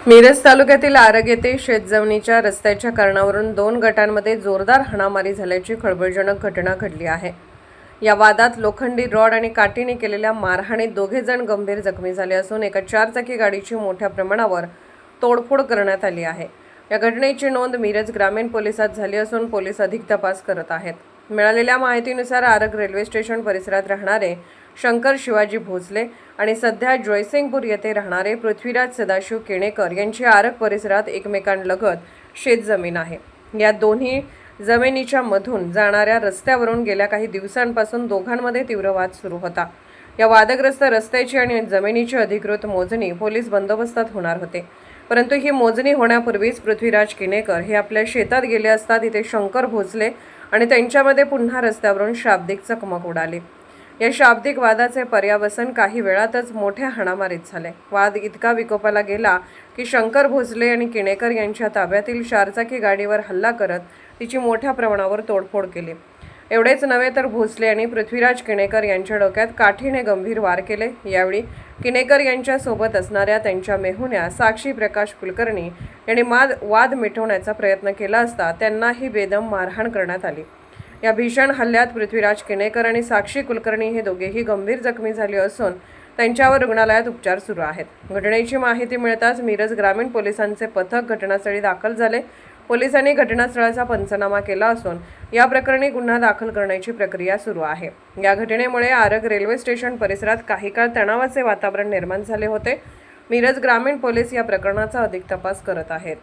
मिरज तालुक्यातील आरग येथे शेतजमिनीच्या रस्त्याच्या कारणावरून दोन गटांमध्ये जोरदार हाणामारी झाल्याची खळबळजनक घटना घडली आहे। या वादात लोखंडी रॉड आणि काठीने केलेल्या मारहाणीत दोघे जण गंभीर जखमी झाले असून एका चारचाकी गाडीची मोठ्या प्रमाणावर तोडफोड करण्यात आली आहे। या घटनेची नोंद मिरज ग्रामीण पोलिसात झाली असून पोलीस अधिक तपास करत आहेत। मिळालेल्या माहितीनुसार आरग रेल्वे स्टेशन परिसरात राहणारे शंकर शिवाजी भोसले आणि सध्या जयसिंगपूर येथे राहणारे पृथ्वीराज सदाशिव केणेकर यांची आरग परिसरात एकमेकांलगत शेतजमीन आहे। या दोन्ही जमिनीच्या मधून जाणाऱ्या रस्त्यावरून गेल्या काही दिवसांपासून दोघांमध्ये तीव्र वाद सुरू होता। या वादग्रस्त रस्त्याची आणि जमिनीची अधिकृत मोजणी पोलीस बंदोबस्तात होणार होते, परंतु ही मोजणी होण्यापूर्वीच पृथ्वीराज केणेकर हे आपल्या शेतात गेले असता तिथे शंकर भोसले आणि त्यांच्यामध्ये पुन्हा रस्त्यावरून शाब्दिक चकमक उडाली। या शाब्दिक वादाचे पर्यावसन काही वेळातच मोठ्या हाणामारीत झाले। वाद इतका विकोपाला गेला की शंकर भोसले आणि केणेकर यांच्या ताब्यातील चारचाकी गाडीवर हल्ला करत तिची मोठ्या प्रमाणावर तोडफोड केली। एवढेच नव्हे तर भोसले आणि पृथ्वीराज केणेकर यांच्या डोक्यात काठीने गंभीर वार केले। यावेळी केणेकर यांच्या सोबत असणाऱ्या त्यांच्या मेहुण्या साक्षी प्रकाश कुलकर्णी यांनी वाद मिटवण्याचा प्रयत्न केला असता त्यांनाही बेदम मारहाण करण्यात आली। या भीषण हल्ल्यात पृथ्वीराज केणेकर आणि साक्षी कुलकर्णी हे दोघेही गंभीर जखमी झाले असून त्यांच्यावर रुग्णालयात उपचार सुरू आहेत। घटनेची माहिती मिळताच मिरज ग्रामीण पोलिसांचे पथक घटनास्थळी दाखल झाले। पोलिसांनी घटनास्थळाचा पंचनामा केला असून या प्रकरणी गुन्हा दाखल करण्याची प्रक्रिया सुरू आहे। या घटनेमुळे आरग रेल्वे स्टेशन परिसरात काही काळ तणावाचे वातावरण निर्माण झाले होते। मिरज ग्रामीण पोलीस या प्रकरणाचा अधिक तपास करत आहेत।